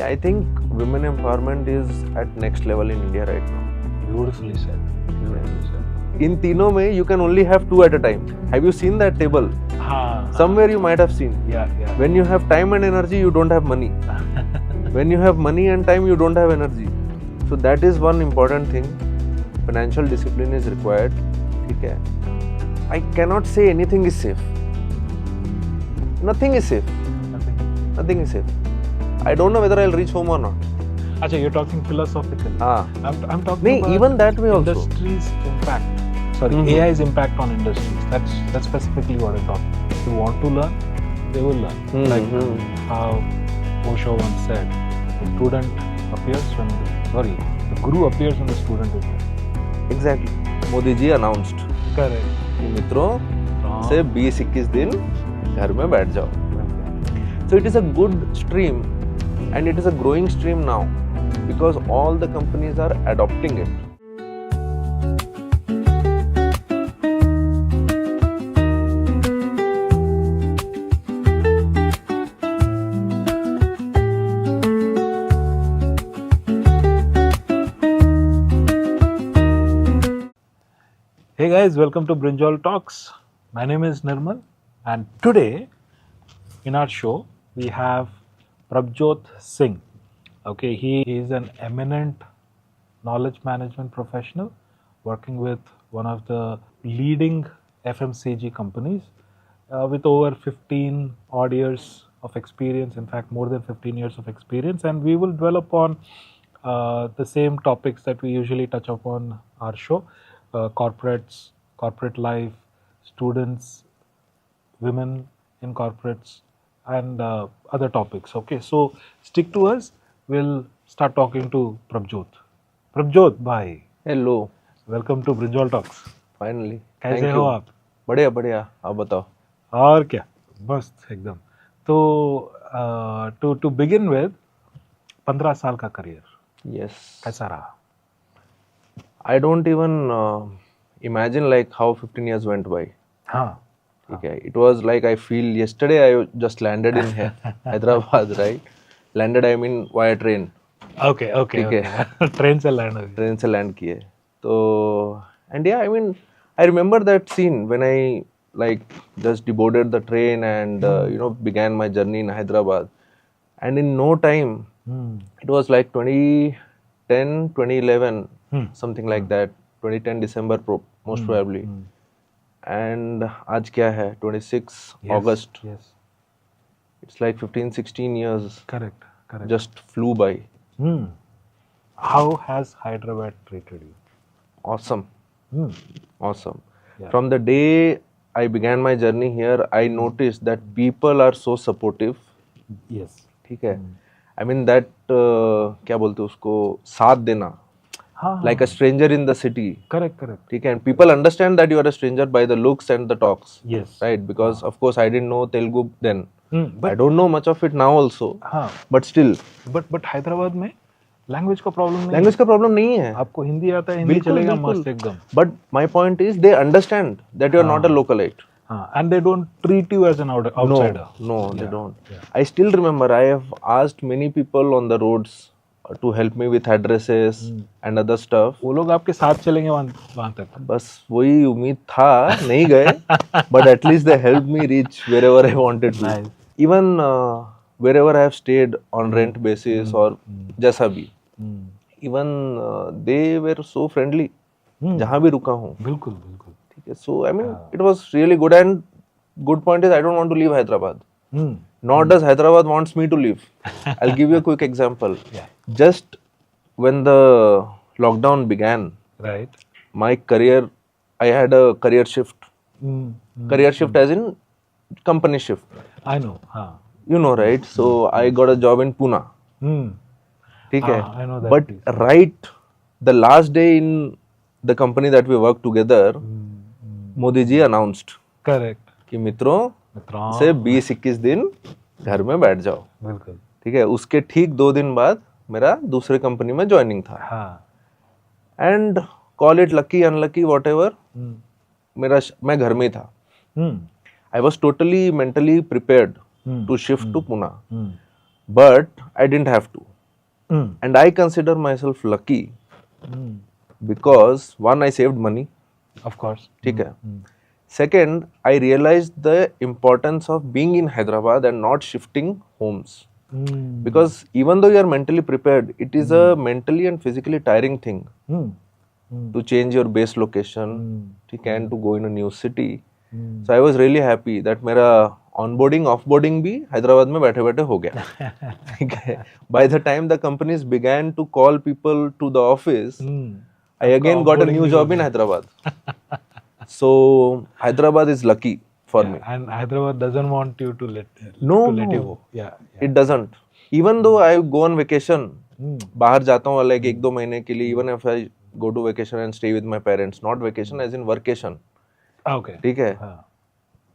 I think women empowerment is at next level in India right now. Beautifully said. Beautifully said. In तीनों में you can only have two at a time. Have you seen that table? Somewhere you might have seen. Yeah. When you have time and energy, you don't have money. When you have money and time, you don't have energy. So that is one important thing. Financial discipline is required. ठीक है. I cannot say anything is safe. Nothing is safe. Nothing is safe. I don't know whether I'll reach home or not. Achha, you're talking philosophically. I'm talking नहीं, about even that way also. industry's impact. Sorry, AI's impact on industries. That's specifically what I'm talking. If you want to learn, they will learn. Like how Osho once said, the guru appears when the student is there. Exactly. Modi ji announced. Correct. कि मित्रों से 20-21 दिन घर में बैठ जाओ. So it is a good stream and it is a growing stream now because all the companies are adopting it. Hey guys, welcome to Brinjal Talks. My name is Nirmal, and today in our show we have Prabjot Singh. Okay, he is an eminent knowledge management professional working with one of the leading FMCG companies with over 15 odd years of experience, in fact more than 15 years of experience, and we will dwell upon the same topics that we usually touch upon our show. Corporates, corporate life, students, women in corporates, and other topics. Okay, so stick to us. We'll start talking to Prabjot. Prabjot, bhai. Hello. Welcome to Brinjal Talks. Finally. कैसे हो आप? बढ़िया. आप बताओ. और क्या? मस्त एकदम. तो to begin with, 15 साल का करियर. Yes. कैसा रहा? I don't even imagine like how 15 years went by. हाँ. Okay. It was like I feel yesterday I just landed in Hyderabad, right? Landed I mean via train. Okay. Train से land हुई. Train से land किए. तो and yeah, I mean I remember that scene when I like just deboarded the train and began my journey in Hyderabad. And in no time, it was like 2010, 2011. Something like that, 2010 December most probably. And आज क्या है 26 August. Yes. It's like 15-16 years. Correct. Just flew by. How has Hyderabad treated you? Awesome. Awesome. Yeah. From the day I began my journey here, I noticed that people are so supportive. Yes. ठीक है. I mean that क्या बोलते हैं उसको साथ देना. Like a stranger in the city. Correct. Okay, and people understand that you are a stranger by the looks and the talks. Yes. Right? Because of course I didn't know Telugu then. But I don't know much of it now also. But still. But Hyderabad में language का problem नहीं. Language का problem नहीं है. आपको हिंदी आता है, हिंदी चलेगा मस्त एकदम. But my point is they understand that you are not a localite. And they don't treat you as an outsider. No, they don't. Yeah. I still remember I have asked many people on the roads to help me with addresses and other stuff. वो लोग आपके साथ चलेंगे वहाँ तक. बस वही उम्मीद था, नहीं गए. But at least they helped me reach wherever I wanted to. Nice. Even wherever I have stayed on rent basis or जैसा भी. Even they were so friendly. जहाँ भी रुका हूँ. बिल्कुल. ठीक है. So I mean it was really good, and good point is I don't want to leave Hyderabad. Nor does Hyderabad wants me to leave. I'll give you a quick example. Yeah. Just when the lockdown began, Right. my career, I had a career shift. Career shift as in company shift. I know. You know, right? So I got a job in Pune. ठीक है. I know that. But right, the last day in the company that we worked together, Modi ji announced. Correct. कि मित्रों से 20-21 दिन घर में बैठ जाओ. बिल्कुल. ठीक है. उसके ठीक 2 दिन बाद मेरा दूसरे कंपनी में ज्वाइनिंग था. And call it lucky unlucky whatever, मैं घर में था. I was totally mentally prepared to shift to Pune, but I didn't have to. Mm. And I consider myself lucky Mm. because one, I saved money. Of course. ठीक है. Second, I realized the importance of being in Hyderabad and not shifting homes. Mm. Because even though you are mentally prepared, it is a mentally and physically tiring thing Mm. Mm. to change your base location, ठीक है, and to go in a new city. So I was really happy that मेरा onboarding, offboarding भी हैदराबाद में बैठे बैठे हो गया. ठीक है. By the time the companies began to call people to the office, I again got a new job in Hyderabad. So Hyderabad is lucky for me. And Hyderabad doesn't want you to let No, let you no, go. Yeah. it doesn't. Even though I go on vacation, बाहर जाता हूँ like 1-2 महीने के लिए, even if I go to vacation and stay with my parents, not vacation as in workation. Okay. ठीक है.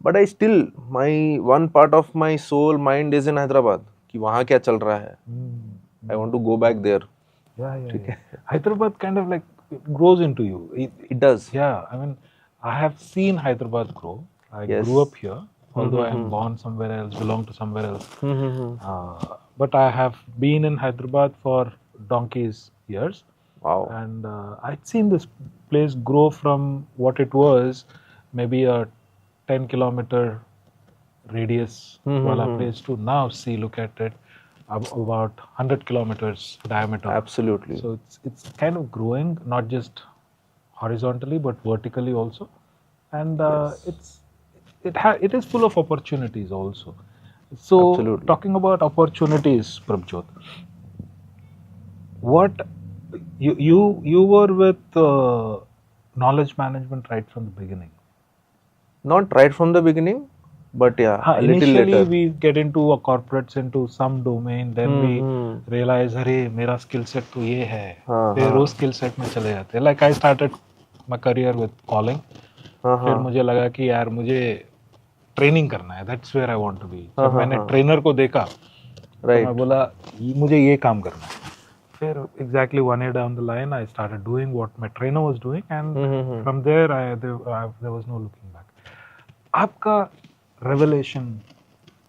But I still, my one part of my soul, mind is in Hyderabad. कि वहाँ क्या चल रहा है. I want to go back there. Yeah. Hyderabad kind of like it grows into you. It does. Yeah, I mean, I have seen Hyderabad grow. I Yes. grew up here, although I am born somewhere else, belong to somewhere else. But I have been in Hyderabad for donkey's years. Wow. And I'd seen this place grow from what it was, maybe a 10-kilometer radius wala place to now see, look at it, about 100 kilometers diameter. Absolutely. So it's kind of growing, not just horizontally but vertically also, and it is full of opportunities also. So Absolutely. talking about opportunities, Prabjot, what you were with knowledge management right from the beginning? Not right from the beginning, but yeah, a little Initially later. we get into a corporates, into some domain, then we realize अरे मेरा skill set तो ये है, फिर उस skill set में चले जाते हैं. Like I started my career with calling, फिर मुझे लगा कि यार मुझे ट्रेनिंग करना है, that's where I want to be. जब मैंने ट्रेनर को देखा तो मैं बोला मुझे ये काम करना है. फिर exactly 1 year down the line I started doing what my trainer was doing, and from there there was no looking back. आपका revelation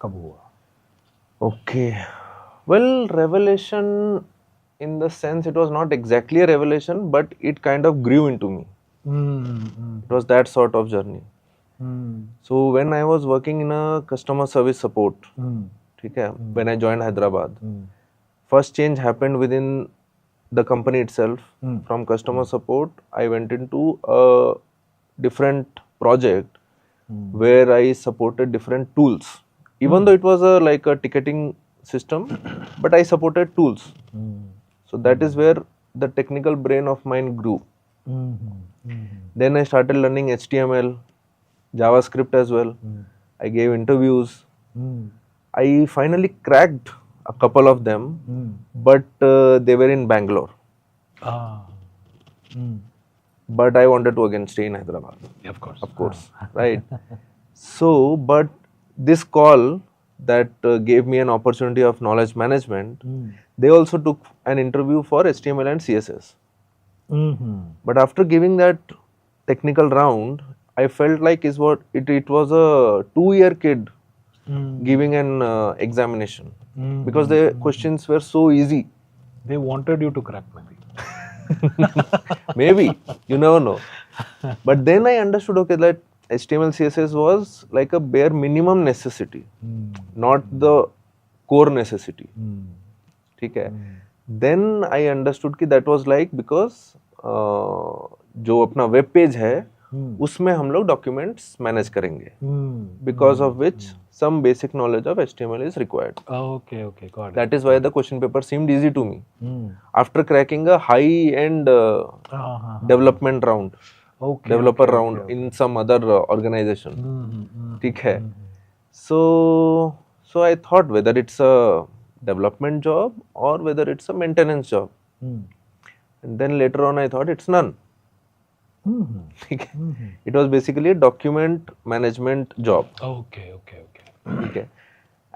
कब हुआ? Okay. Well, revelation in the sense it was not exactly a revelation, but it kind of grew into me. It was that sort of journey. So when I was working in a customer service support, ठीक है, when I joined Hyderabad, first change happened within the company itself. From customer support, I went into a different project where I supported different tools. Even though it was like a ticketing system, but I supported tools. So that is where the technical brain of mine grew. Then I started learning HTML, JavaScript as well. I gave interviews. I finally cracked a couple of them, but they were in Bangalore. But I wanted to again stay in Hyderabad. Of course, right? So, but this call that gave me an opportunity of knowledge management, they also took an interview for HTML and CSS. But after giving that technical round, I felt like it was a 2-year kid giving an examination because the questions were so easy. They wanted you to crack maybe. Maybe, you never know. But then I understood, okay, that HTML CSS was like a bare minimum necessity, not the core necessity. ठीक है. Then I understood कि that was like because जो अपना web page है उसमें हम लोग documents manage करेंगे, because of which some basic knowledge of HTML is required. Okay, got it. That is why the question paper seemed easy to me. After cracking a high-end development round, developer round in some other organization, ठीक है. So I thought whether it's a development job or whether it's a maintenance job. And then later on I thought it's none. It was basically a document management job. Okay. Okay.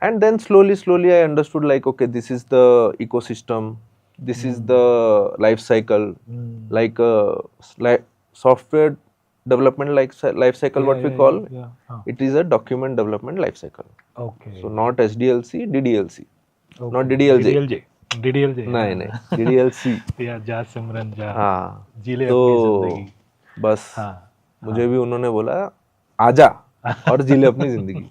And then slowly I understood like, okay, this is the ecosystem, this is the life cycle, like software development life cycle, what we call. It is a document development life cycle. Okay. So not SDLC, DDLC. Not DDLJ. DDL जे नहीं नहीं DDLC। या जा सिमरन जा, हाँ जी ले तो अपनी जिंदगी। बस हाँ मुझे भी उन्होंने बोला आजा और जी ले अपनी जिंदगी।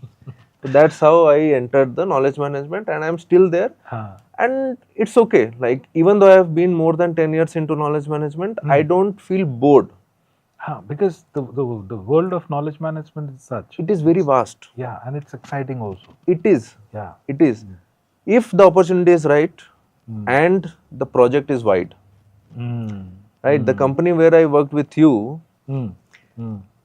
So that's how I entered the knowledge management and I'm still there. हाँ And it's okay. Like even though I have been more than 10 years into knowledge management, I don't feel bored. हाँ, because the world of knowledge management is such. It is very vast. Yeah, and it's exciting also. It is. Yeah. It is. If the opportunity is right and the project is wide. Right? The company where I worked with you,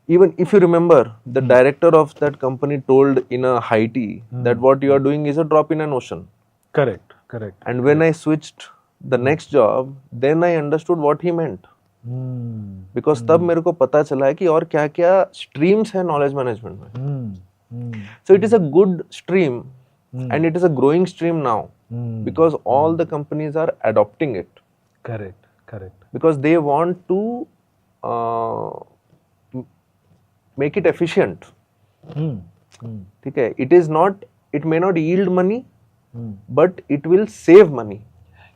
even if you remember, the director of that company told in a high tea that what you are doing is a drop in an ocean. Correct, correct. And when I switched the next job, then I understood what he meant. Because तब मेरे को पता चला है कि और क्या क्या streams है knowledge management में. So it is a good stream and it is a growing stream now because all the companies are adopting it. Correct, correct. Because they want to make it efficient. ठीक है. It may not yield money, but it will save money.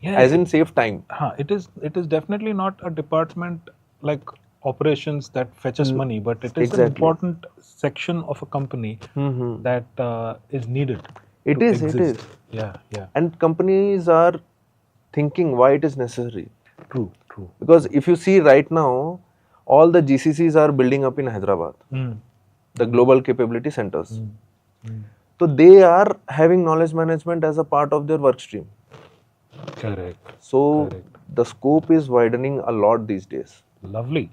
Yeah, as in save time. It is definitely not a department like operations that fetches money, but it is an important section of a company that is needed. It is. Yeah. And companies are thinking why it is necessary. True. Because if you see right now, all the GCCs are building up in Hyderabad, the global capability centers. So they are having knowledge management as a part of their work stream. Correct. So the scope is widening a lot these days. Lovely.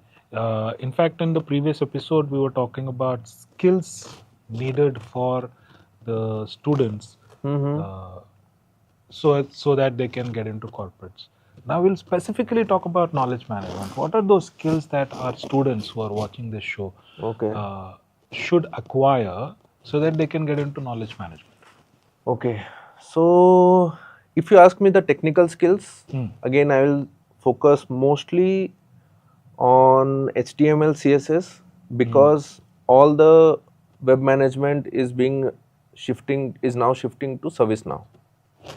In fact, in the previous episode, we were talking about skills needed for the students, so that they can get into corporates. Now we'll specifically talk about knowledge management. What are those skills that our students who are watching this show should acquire so that they can get into knowledge management? Okay. So if you ask me the technical skills, again I will focus mostly on HTML, CSS because all the web management is now shifting to ServiceNow.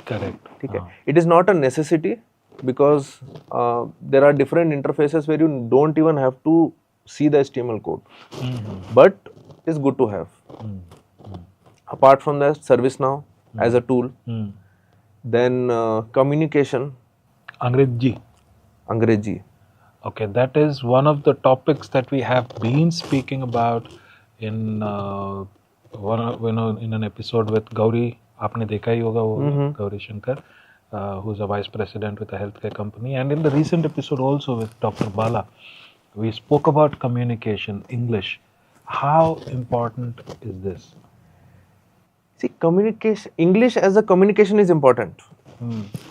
Correct. Okay. It is not a necessity because there are different interfaces where you don't even have to see the HTML code, but it's good to have. Apart from that, ServiceNow as a tool. Then communication. Angreji. Okay, that is one of the topics that we have been speaking about in in an episode with Gauri. आपने देखा ही होगा वो Gauri Shankar, who's a vice president with a healthcare company, and in the recent episode also with Dr. Bala, we spoke about communication, English. How important is this? See, communication, English as a communication is important.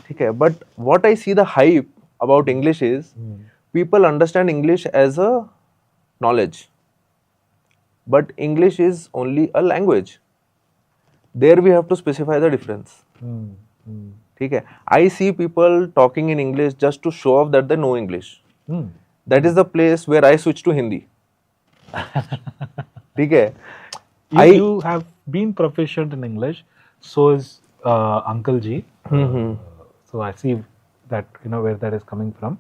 Okay, but what I see the hype about English is people understand English as a knowledge, but English is only a language. There we have to specify the difference. Okay, I see people talking in English just to show off that they know English. That is the place where I switch to Hindi. Okay. You have been proficient in English, so is Uncle Ji. So I see that where that is coming from.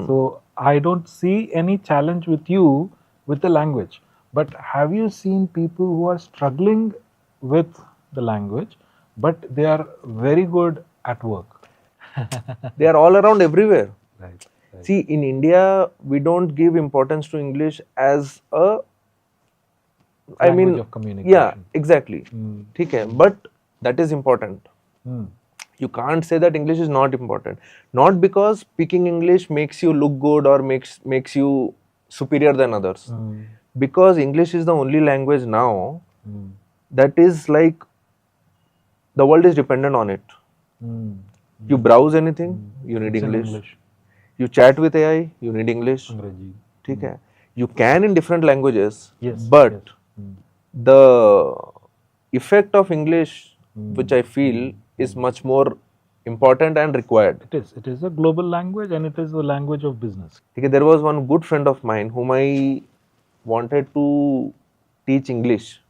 So I don't see any challenge with you with the language. But have you seen people who are struggling with the language, but they are very good at work? They are all around everywhere. Right. See, in India, we don't give importance to English as a Language of communication. Yeah, exactly. Okay, but that is important. You can't say that English is not important. Not because speaking English makes you look good or makes you superior than others. Because English is the only language now that is like the world is dependent on it. You browse anything, you need English. You chat with AI, you need English. Okay. You can in different languages, but the effect of English, which I feel is much more important and required. It is a global language and it is the language of business. Okay, there was one good friend of mine whom I wanted to teach English.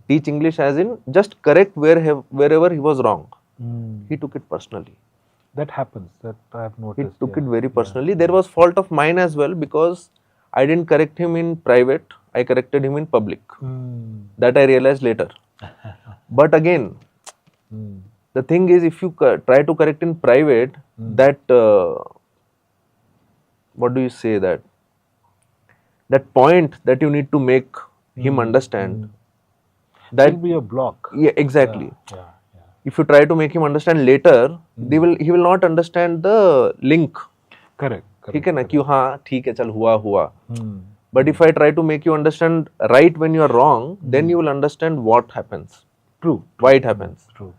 Teach English as in just correct wherever he was wrong. He took it personally. That happens. That I have He noticed. took yeah. it very personally. There was fault of mine as well because I didn't correct him in private. I corrected him in public. Mm. That I realized later. But again, Mm. the thing is, if you try to correct in private, that what do you say, that point that you need to make him understand, That that will be a block. yeah, exactly. Yeah. Yeah. If you try to make him understand later, he will not understand the link. Correct. ठीक Correct. है ना कि हाँ ठीक है चल हुआ हुआ. Hmm. But if I try to make you understand right when you are wrong, then you will understand what happens, True. why it happens. True.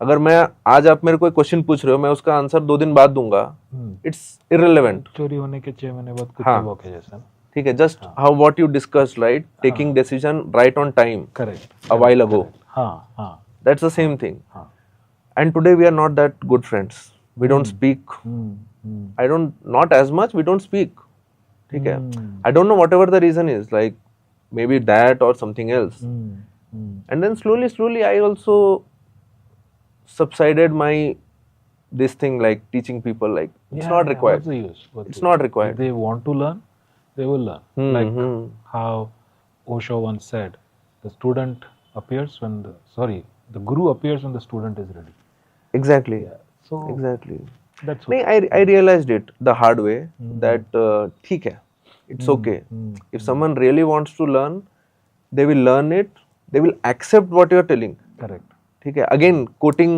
अगर मैं आज आप मेरे को क्वेश्चन पूछ रहे हो, मैं उसका आंसर 2 दिन बाद दूंगा, इट्स इररिलेवेंट. चोरी होने के 6 महीने बाद कुछ हाँ. वो के जैसा. ठीक है, just how what you discussed, right, taking decision right on time Correct. a while ago. हाँ. हाँ. That's the same thing. हाँ. And today we are not that good friends. We don't speak. I don't, not as much, we don't speak. ठीक है. I don't know whatever the reason is, like maybe that or something else. And then slowly I also subsided my this thing, like teaching people, like it's not required. What's the use? It's not required. If they want to learn, they will learn. Like how Osho once said, the student appears when the guru appears when the student is ready. Exactly. So Exactly. that's नहीं, I realized it the hard way that ठीक है, it's okay. If someone really wants to learn, they will learn it. They will accept what you are telling. correct. ठीक है. Again, quoting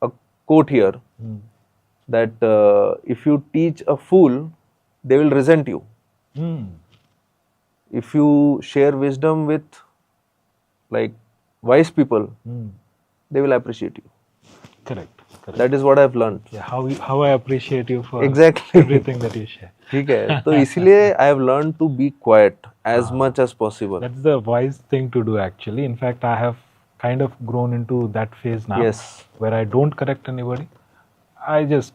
a quote here that if you teach a fool, they will resent you. If you share wisdom with like wise people, they will appreciate you. Correct. That is what I've learned. Yeah, how I appreciate you for Exactly. everything that you share. ठीक है. तो इसीलिए I have learned to be quiet as much as possible. That's the wise thing to do actually. In fact, I have kind of grown into that phase now. Yes. Where I don't correct anybody. I just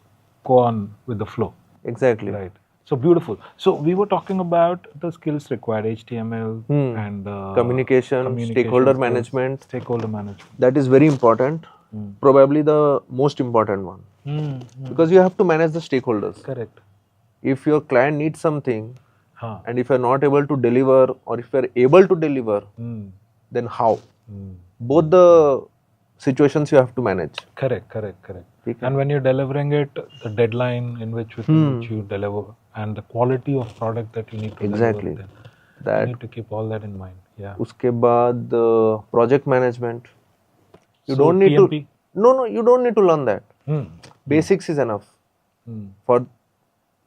go on with the flow. Exactly. Right. So beautiful. So we were talking about the skills required, HTML and Communication, stakeholder skills, management. Stakeholder management. That is very important. Probably the most important one. Because you have to manage the stakeholders. Correct. If your client needs something Huh. and if you are not able to deliver, or if you are able to deliver, then how? Both the situations you have to manage. Correct. ठीक है. And when you're delivering it, the deadline in which you deliver and the quality of product that you need to Exactly. deliver, then That. you need to keep all that in mind. Yeah. उसके बाद project management. You So don't need PMP? to. No, you don't need to learn that. Basics is enough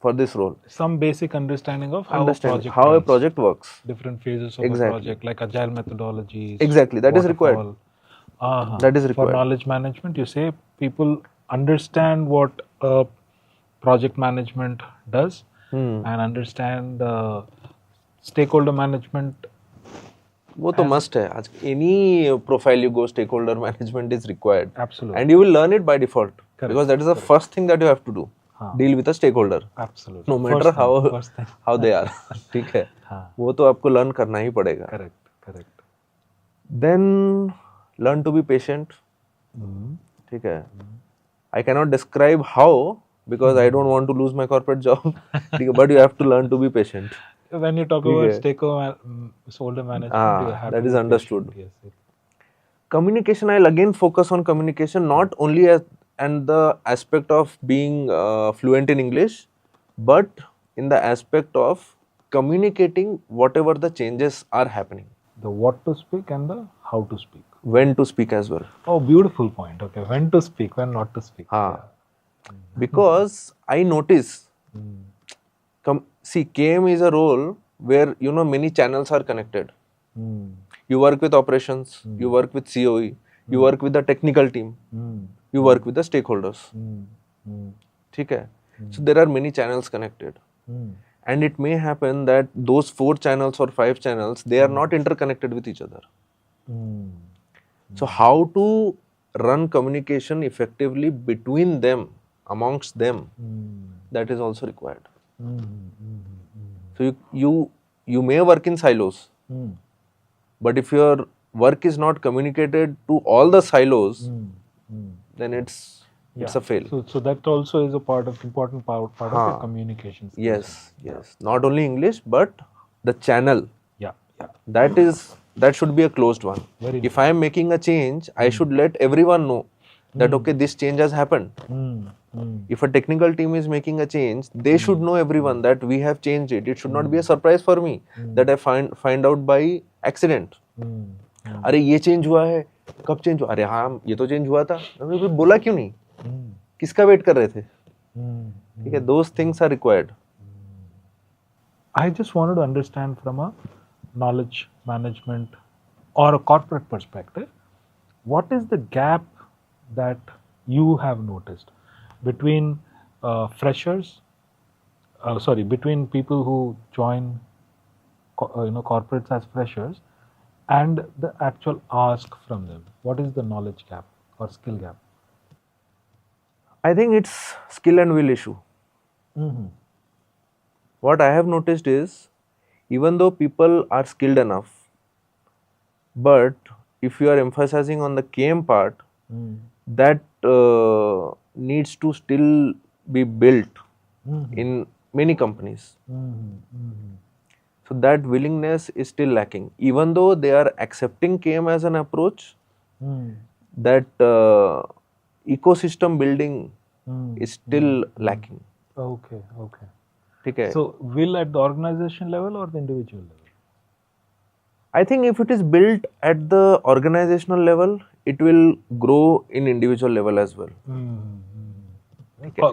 for this role. Some basic understanding of how Understand a project how a runs. project works. Different phases of Exactly. a project, like agile methodologies. Exactly, that is required. waterfall. That is For required. knowledge management, you say people understand what project management does and understand stakeholder management. वो तो must है. आज any profile you go, stakeholder management is required. Absolutely. And you will learn it by default. Correct. Because that is the first thing that you have to do. Deal with a stakeholder. Absolutely. No matter First thing. how they are. ठीक है. वो तो आपको learn करना ही पड़ेगा. Correct. Then learn to be patient. ठीक है. I cannot describe how because I don't want to lose my corporate job. But you have to learn to be patient. When you talk about stakeholder management, you have that to is be understood. patient. Yes. Communication, I'll again focus on communication, not only and the aspect of being fluent in English, but in the aspect of communicating whatever the changes are happening. The what to speak and the how to speak. When to speak as well. Oh, beautiful point. Okay, when to speak, when not to speak. Because I notice, see, KM is a role where, many channels are connected. You work with operations, you work with COE, you work with the technical team, you work with the stakeholders. ठीक है? So there are many channels connected. And it may happen that those 4 channels or 5 channels, they are not interconnected with each other. So how to run communication effectively between them, amongst them, that is also required. So you may work in silos, but if your work is not communicated to all the silos, then it's it's a fail. So that also is a important part of your communication skills. Yes. Not only English, but the channel. Yeah. That should be a closed one. Very If I am making a change, I should let everyone know that okay, this change has happened. If a technical team is making a change, they should know everyone that we have changed it. It should not be a surprise for me that I find out by accident. अरे ये change हुआ है, कब change हुआ? अरे हाँ, ये तो चेंज हुआ था, हमने बोला क्यों नहीं? किसका वेट कर रहे थे? ठीक है, those things are required. I just wanted to understand from a knowledge management or a corporate perspective, what is the gap that you have noticed between between people who join corporates as freshers and the actual ask from them? What is the knowledge gap or skill gap? I think it's skill and will issue. What I have noticed is, even though people are skilled enough, but if you are emphasizing on the KM part, that needs to still be built in many companies. So that willingness is still lacking. Even though they are accepting KM as an approach, that ecosystem building is still lacking. Okay. Okay. So, will at the organization level or the individual level? I think if it is built at the organizational level, it will grow in individual level as well.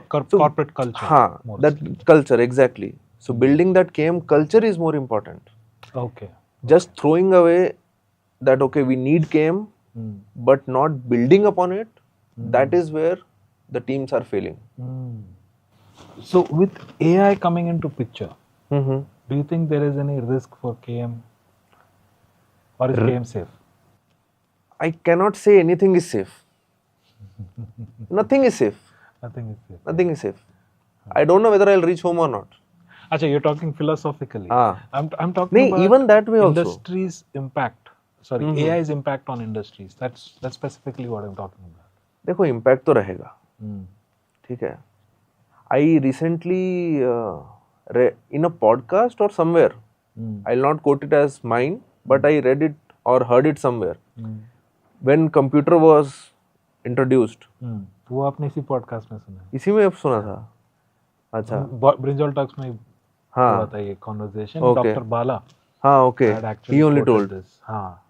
Corporate culture. That culture, exactly. So building that KM culture is more important. Okay. Just throwing away that, okay, we need KM, but not building upon it, that is where the teams are failing. So with AI coming into picture, do you think there is any risk for KM, or is KM safe? I cannot say anything is safe. Nothing is safe. Nothing is safe. I don't know whether I'll reach home or not. Acha, you're talking philosophically. I'm talking about even that way also. Industries' impact. AI's impact on industries. That's specifically what I'm talking about. देखो impact तो रहेगा. ठीक है. I recently in a podcast or somewhere, I'll not quote it as mine, but I read it or heard it somewhere. When computer was introduced. वो आपने इसी podcast में सुना? इसी में सुना था. अच्छा. Brinjal Talks में हुआ था ये conversation. Dr. Bala. Okay. He only told this.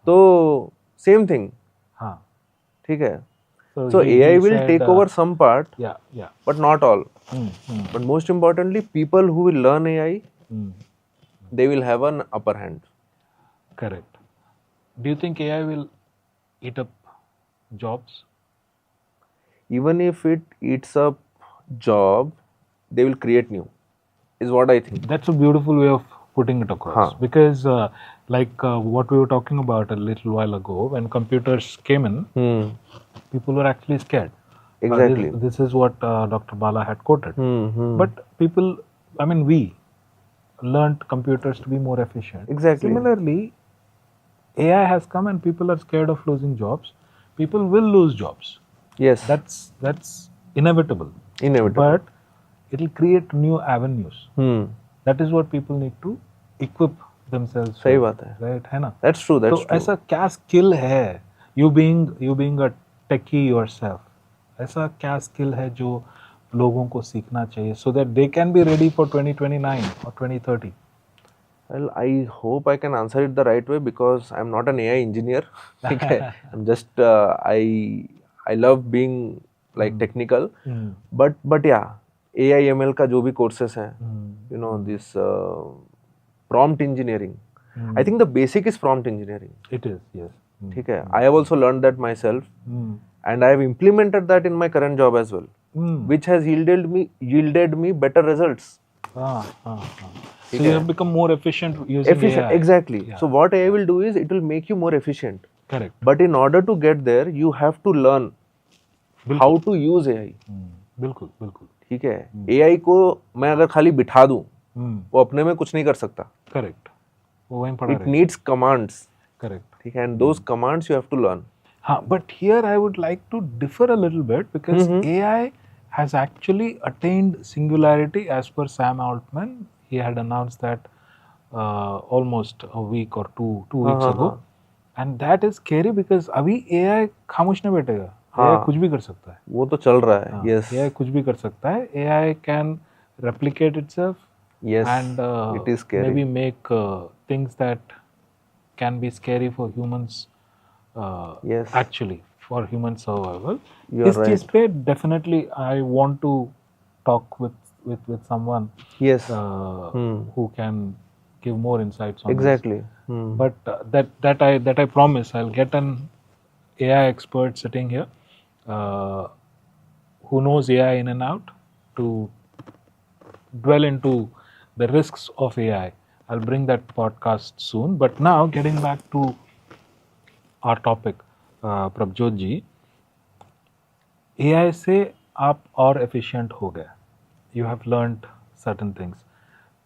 तो same thing. ठीक है. So AI will take over some part, but not all. But most importantly, people who will learn AI, they will have an upper hand. Correct. Do you think AI will eat up jobs? Even if it eats up job, they will create new, is what I think. That's a beautiful way of putting it across. Because what we were talking about a little while ago, when computers came in, people were actually scared. Exactly. This is what Dr. Bala had quoted. But we learnt computers to be more efficient. Exactly. Similarly, AI has come and people are scared of losing jobs. People will lose jobs. Yes. That's inevitable. But it will create new avenues. That is what people need to equip themselves. सही बात है. Right, है ना? That's true. That's true. तो ऐसा क्या skill है? You being a techie yourself, ऐसा क्या skill है जो लोगों को सीखना चाहिए so that they can be ready for 2029 or 2030? Well, I hope I can answer it the right way because I'm not an AI engineer. I'm just I love being like technical. But yeah, AI ML का जो भी courses हैं, this prompt engineering. I think the basic is prompt engineering. It is, yes. ठीक है. I have also learned that myself, and I have implemented that in my current job as well, which has yielded me better results. So you have become more efficient using AI. Exactly. Yeah. So what AI will do is it will make you more efficient. Correct. But in order to get there, you have to learn how to use AI. बिल्कुल. ठीक है. AI को मैं अगर खाली बिठा दूं, वो अपने में कुछ नहीं कर सकता. Correct. वो वहीं पड़ा रहेगा. It needs commands. Correct. ठीक है. And those commands you have to learn. But here I would like to differ a little bit because AI has actually attained singularity as per Sam Altman. He had announced that almost a week or two weeks ago. And that is scary because अभी AI खामोश नहीं बैठेगा. AI कुछ भी कर सकता है. वो तो चल रहा है. Yes. AI कुछ भी कर सकता है. AI can replicate itself. Yes. And it is scary. maybe make things that can be scary for humans. Yes. Actually, for human survival. You are इस चीज पे definitely I want to talk with someone. Yes. Who can give more insights on Exactly. this. But that I promise I'll get an AI expert sitting here who knows AI in and out to dwell into the risks of AI. I'll bring that podcast soon. But now getting back to our topic, Prabjot ji, AI से आप और efficient हो गए. You have learned certain things.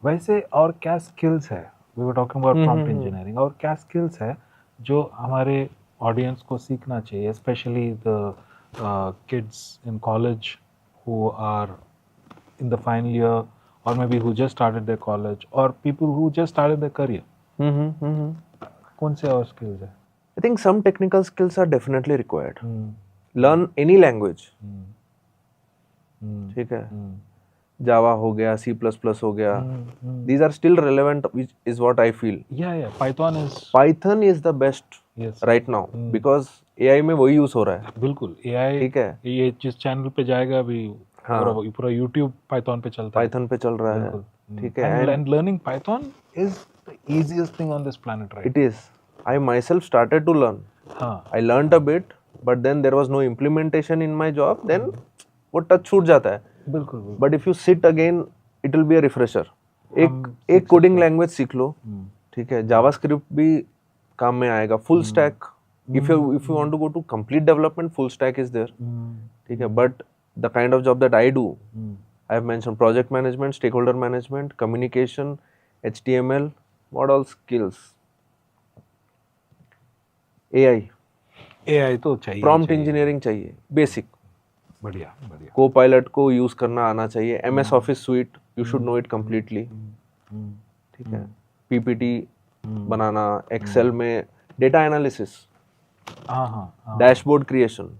वैसे और क्या skills है? We were talking about prompt engineering. और क्या skills है जो हमारे audience को सीखना चाहिए, especially the kids in college who are in the final year or maybe who just started their college or people who just started their career. कौन से और skills है? I think some technical skills are definitely required. Learn any language. ठीक है. Java हो गया, C++ हो गया. These are still relevant, which is what I feel. Yeah. Python is the best right now because AI में वही use हो रहा है. बिल्कुल. AI ठीक है. ये जिस चैनल पे जाएगा अभी पूरा YouTube Python पे चलता है. Python पे चल रहा है. ठीक है. And learning Python is the easiest thing on this planet, right? It is. I myself started to learn. I learned a bit, but then there was no implementation in my job. Then वो touch छूट जाता है. बिल्कुल. But if you sit again, it will be a refresher. एक coding language सीख लो. ठीक है. JavaScript भी काम में आएगा. Full stack. If you want to go to complete development, full stack is there. ठीक है. But the kind of job that I do, I have mentioned project management, stakeholder management, communication, HTML, what all skills? AI तो चाहिए. prompt engineering चाहिए. Basic. बढ़िया. Co-pilot को use करना आना चाहिए. MS Office suite, you should know it completely. ठीक है. PPT बनाना, Excel में data analysis, dashboard creation.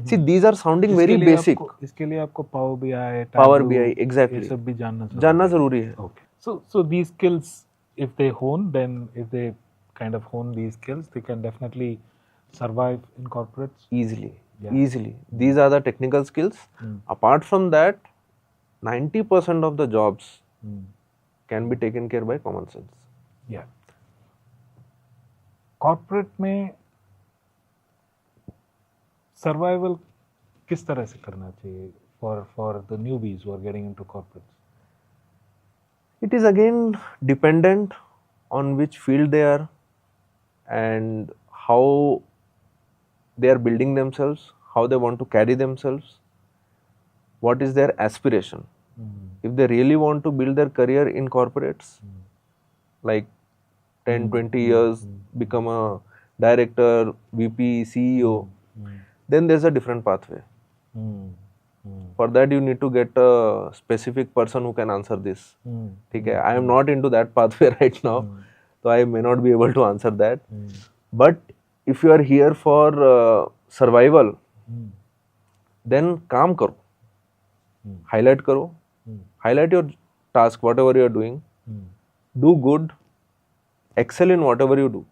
See, these are sounding very basic. इसके लिए आपको Power BI, exactly. ये सब भी जानना जरूरी है. Okay. So these skills, if they hone, then if they kind of hone these skills, they can definitely survive in corporates easily. These are the technical skills. Apart from that, 90% of the jobs can be taken care by common sense. Yeah. Corporate में survival किस तरह से करना चाहिए for the newbies who are getting into corporates? It is again dependent on which field they are and how they are building themselves, how they want to carry themselves, what is their aspiration. If they really want to build their career in corporates, like 10-20 years, become a director, VP, CEO, then there's a different pathway. For that you need to get a specific person who can answer this. ठीक है. I am not into that pathway right now, so I may not be able to answer that. But if you are here for survival, then काम करो, highlight करो, highlight your task, whatever you are doing, do good, excel in whatever you do.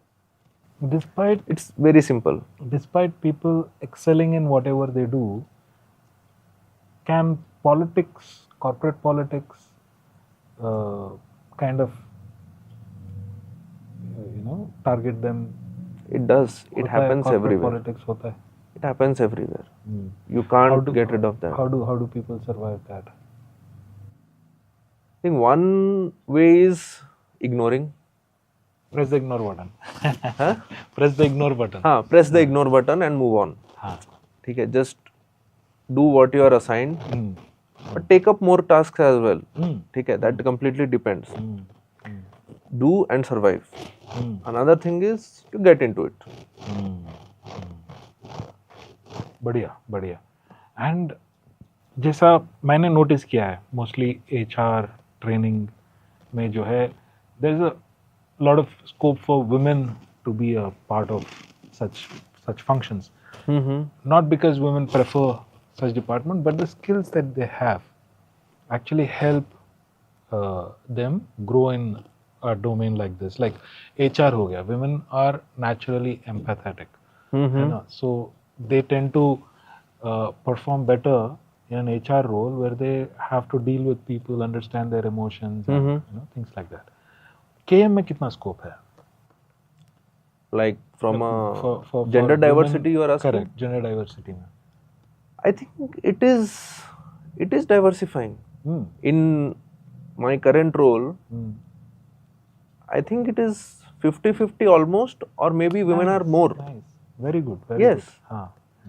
It's very simple. Despite people excelling in whatever they do, can politics, corporate politics, kind of, target them? It does. It happens everywhere. Politics होता है. It happens everywhere. You can't get rid of that. How do people survive that? I think one way is ignoring. Press the ignore button. Press the ignore button. Press the ignore button and move on. ठीक है. Just do what you are assigned, but take up more tasks as well. ठीक है. That completely depends. Do and survive. Another thing is to get into it. बढ़िया बढ़िया. And जैसा मैंने notice किया है मोस्टली HR ट्रेनिंग में जो है there is a lot of scope for women to be a part of such functions. Not because women prefer such department, but the skills that they have actually help them grow in a domain like this. Like HR हो गया, women are naturally empathetic, है ना? So they tend to perform better in an HR role where they have to deal with people, understand their emotions, and things like that. KM में कितना scope है? Like from For gender women, diversity you are asking? Correct, gender diversity में. I think it is diversifying. In my current role, I think it is 50-50 almost, or maybe women are more. Nice. Very good. Very Yes. good.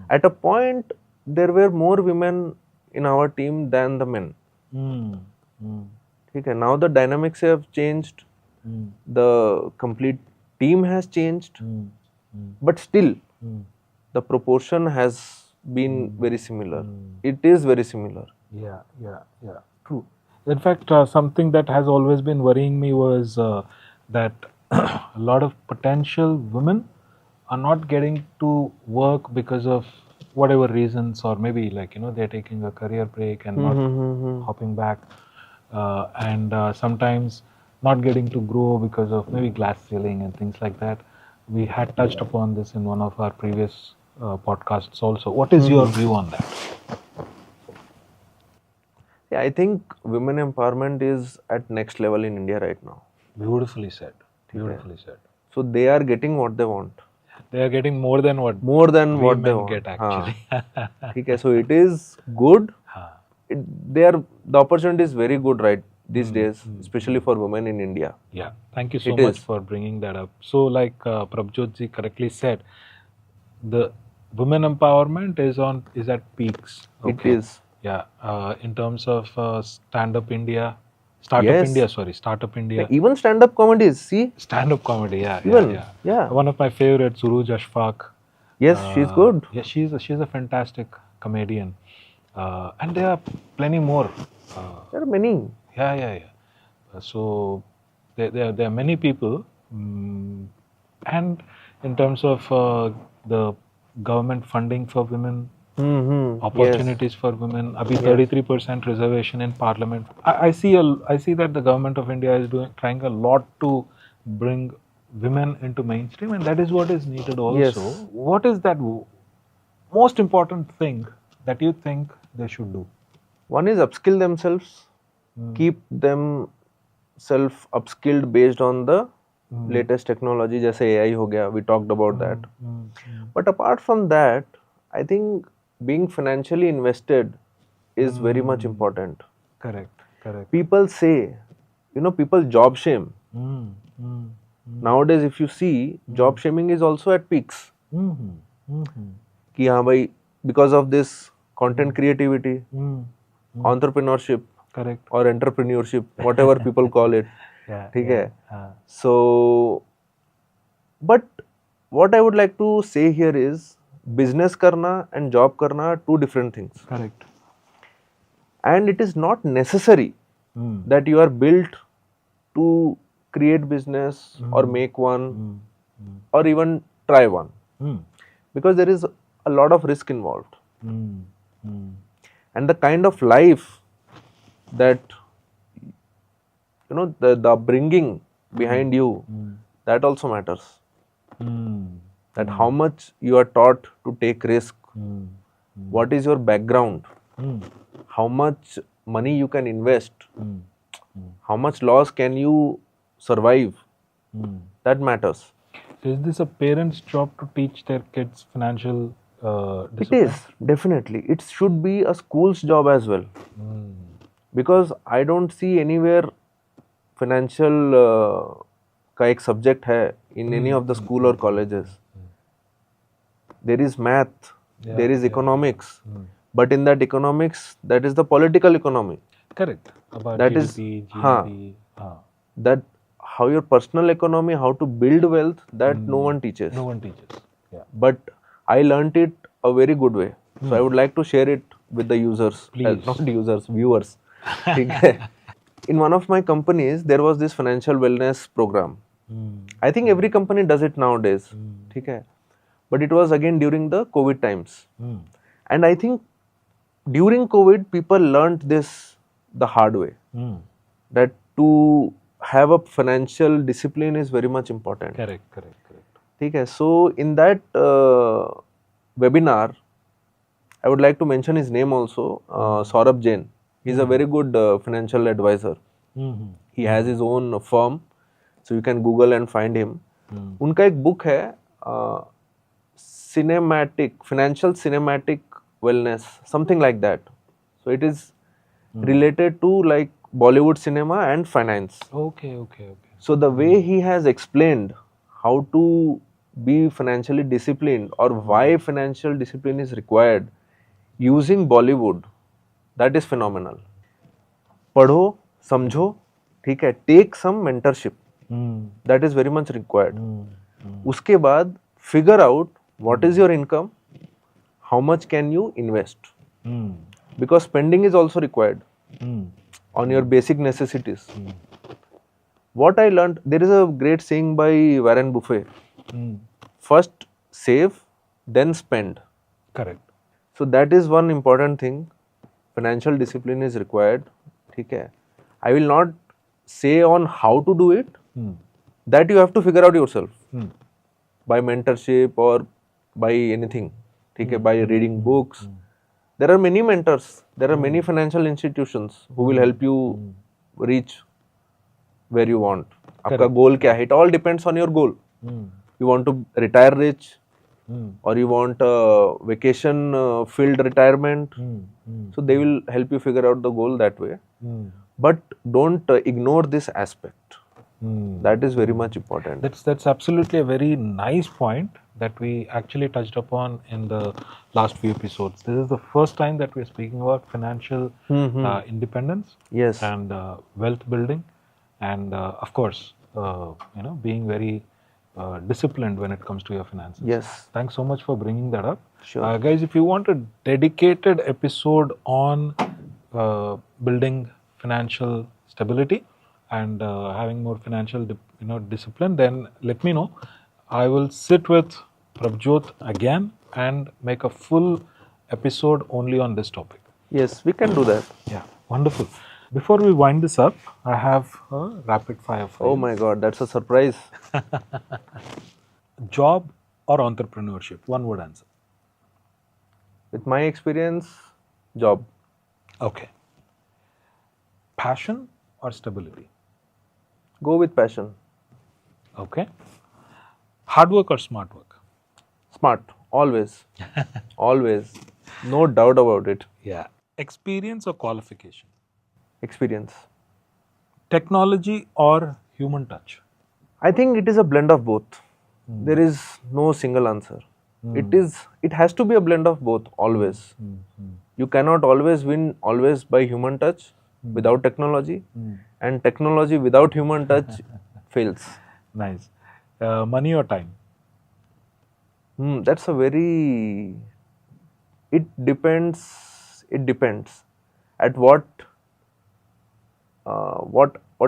At a point, there were more women in our team than the men. Okay, now the dynamics have changed. The complete team has changed. But still, the proportion has been very similar. It is very similar. Yeah. True. In fact, something that has always been worrying me was that a lot of potential women are not getting to work because of whatever reasons, or maybe like they're taking a career break and not hopping back, and sometimes not getting to grow because of maybe glass ceiling and things like that. We had touched upon this in one of our previous podcasts also. What is your view on that? Yeah, I think women empowerment is at next level in India right now. Beautifully said. Beautifully said. So they are getting what they want. They are getting more than what they want. Get actually. Okay, so it is good. The opportunity is very good right these days, especially for women in India. Yeah, thank you so much for bringing that up. So, like Prabjot ji correctly said, the women empowerment is at peaks. Okay. It is. Yeah, in terms of Startup India. Even stand-up comedies, see? Stand-up comedy, yeah. One of my favorites, Suruj Ashfaq. Yes, she's good. Yeah, she's a fantastic comedian. And there are plenty more. There are many. Yeah. So there are many people, and in terms of the government funding for women, opportunities for women, abhi 33% reservation in parliament. I see that the government of India is trying a lot to bring women into mainstream, and that is what is needed also. Yes. What is that most important thing that you think they should do? One is upskill themselves, keep them self-upskilled based on the latest technology, जैसे AI हो गया, we talked about that. But apart from that, I think being financially invested is very much important. Correct. People say, people job shame. Nowadays, if you see, job shaming is also at peaks. कि हाँ भाई, because of this content creativity, entrepreneurship, correct, or entrepreneurship, whatever people call it. ठीक है. So, but what I would like to say here is, business karna and job karna are two different things. Correct. And it is not necessary that you are built to create business or make one or even try one. Because there is a lot of risk involved. And the kind of life that, the upbringing behind you, that also matters. That how much you are taught to take risk, what is your background, how much money you can invest, how much loss can you survive, that matters. So is this a parent's job to teach their kids financial discipline? It is, definitely. It should be a school's job as well. Because I don't see anywhere financial का एक subject है in any of the school or colleges. There is math, there is economics, but in that economics, that is the political economy. Correct. About that GDP, is, GNP. That how your personal economy, how to build wealth, that no one teaches. No one teaches. Yeah. But I learnt it a very good way. So I would like to share it with the users, Please. not users, viewers. ठीक है? In one of my companies, there was this financial wellness program. I think every company does it nowadays. ठीक है? But it was again during the COVID times. And I think during COVID, people learnt this the hard way. That to have a financial discipline is very much important. Correct. ठीक है? So in that webinar, I would like to mention his name also, Saurabh Jain. He's a very good financial advisor. He has his own firm, so you can Google and find him. उनका एक book है financial cinematic wellness, something like that. So it is related to like Bollywood cinema and finance. Okay. So the way he has explained how to be financially disciplined or why financial discipline is required using Bollywood, that is phenomenal. पढ़ो, समझो, ठीक है, take some mentorship. That is very much required. उसके बाद figure out what is your income, how much can you invest. Because spending is also required on your basic necessities. What I learned, there is a great saying by Warren Buffett. First save, then spend. Correct. So that is one important thing. Financial discipline is required. ठीक है? I will not say on how to do it. That you have to figure out yourself by mentorship or by anything. ठीक है? By reading books. There are many mentors. There are many financial institutions who will help you reach where you want. आपका goal क्या है? It all depends on your goal. You want to retire rich, or you want a vacation filled retirement. So they will help you figure out the goal that way. But don't ignore this aspect. That is very much important. That's absolutely a very nice point that we actually touched upon in the last few episodes. This is the first time that we're speaking about financial independence, Yes. and wealth building, and of course, being very disciplined when it comes to your finances. Yes. Thanks so much for bringing that up. Sure. Guys, if you want a dedicated episode on building financial stability and having more financial discipline, then let me know. I will sit with Prabjot again and make a full episode only on this topic. Yes, we can do that. Yeah, wonderful. Before we wind this up, I have a rapid fire for you. Oh my God, that's a surprise. Job or entrepreneurship? One word answer. With my experience, job. Okay. Passion or stability? Go with passion. Okay. Hard work or smart work? Smart. Always. Always. No doubt about it. Yeah. Experience or qualification? Experience. Technology or human touch? I think it is a blend of both. There is no single answer. It has to be a blend of both, always. You cannot always win always by human touch without technology, and technology without human touch fails. Nice. Money or time? That's a very... It depends. It depends. At what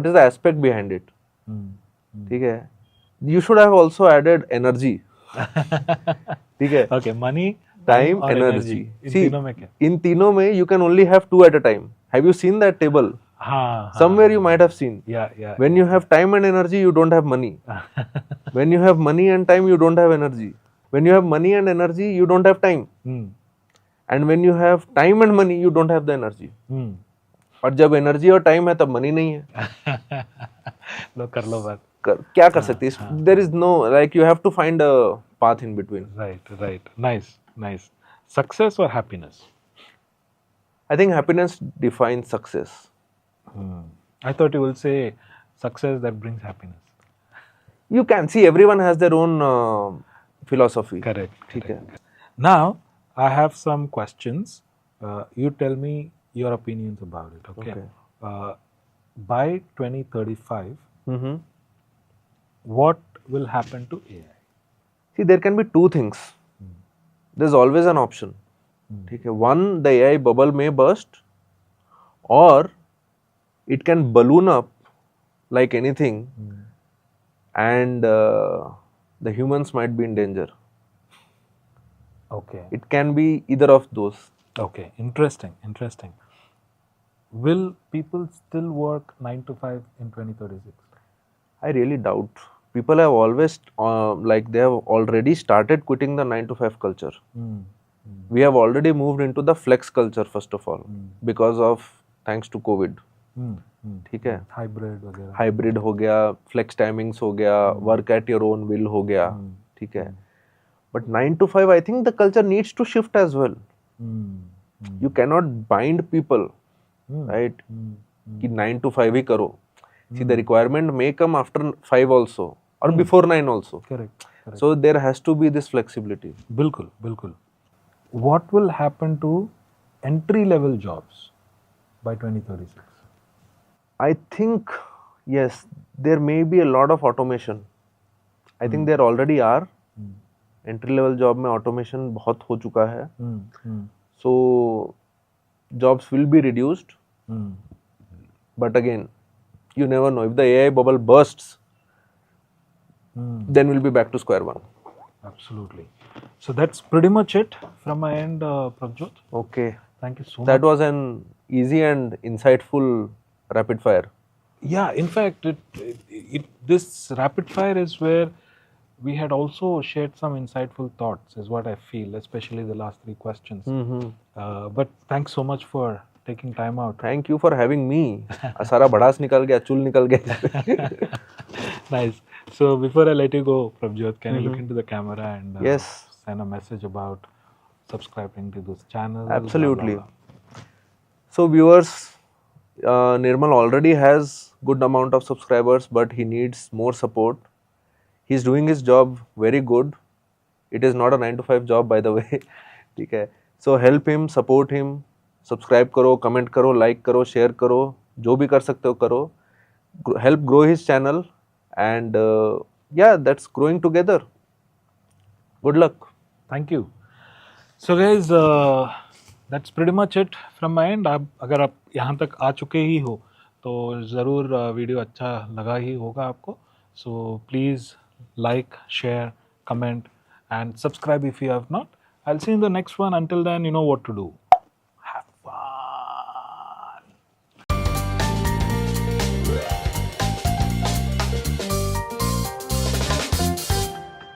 is the aspect behind it? ठीक है? You should have also added energy. ठीक है? Okay, money, Time, or energy. In See, तीनों में क्या? in तीनों में you can only have two at a time. Have you seen that table? हाँ. Somewhere you might have seen. Yeah. When you have time and energy, you don't have money. When you have money and time, you don't have energy. When you have money and energy, you don't have time. And when you have time and money, you don't have the energy. और जब energy और time है तब money नहीं है. लो कर लो बात. क्या कर सकते हैं? There is no, like, you have to find a path in between. Right. Nice. Success or happiness? I think happiness defines success. I thought you will say success that brings happiness. You can see everyone has their own philosophy. Correct. ठीक है. Now, I have some questions. You tell me your opinions about it. Okay. By 2035, what will happen to AI? See, there can be two things. there's always an option. ठीक है, one, the AI bubble may burst, or it can balloon up like anything, and the humans might be in danger. Okay. It can be either of those. Okay. Interesting. Interesting. Will people still work 9 to 5 in 2036? I really doubt. People have always like they have already started quitting the 9 to 5 culture. We have already moved into the flex culture first of all, because of thanks to COVID. ठीक है, hybrid वगैरह. Hybrid हो गया, flex timings हो गया, work at your own will हो गया. ठीक है, but 9 to 5 I think the culture needs to shift as well. You cannot bind people, right, कि 9 to 5 ही करो. See, the requirement may come after 5 also, or before 9 also. Correct. So there has to be this flexibility. बिल्कुल बिल्कुल. What will happen to entry level jobs by 2036? I think, yes, there may be a lot of automation. I think there already are. Entry level job में automation बहुत हो चुका है. So jobs will be reduced. But again, you never know. If the AI bubble bursts, then we'll be back to square one. Absolutely. So that's pretty much it from my end, Prabjot. Okay. Thank you so That much. was an easy and insightful rapid fire. Yeah, in fact, this rapid fire is where we had also shared some insightful thoughts, is what I feel, especially the last 3 questions. But thanks so much for taking time out. Thank you for having me. सारा भड़ास निकल गया, चूल निकल गया. Nice. So before I let you go, Prabjot, can you look into the camera and Yes. send a message about subscribing to this channel? Absolutely. Blah, blah, blah. So viewers, Nirmal already has good amount of subscribers, but he needs more support. He's doing his job very good. It is not a 9 to 5 job, by the way. ठीक है. So help him, support him. Subscribe करो, comment करो, like करो, share करो, जो भी कर सकते हो करो. Help grow his channel, and या that's growing together. Good luck. Thank you. So guys, that's pretty much it from my end. अगर आप यहाँ तक आ चुके ही हो तो ज़रूर वीडियो अच्छा लगा ही होगा आपको. So please like, share, comment and subscribe if you have not. I'll see you in the next one. Until then, you know what to do.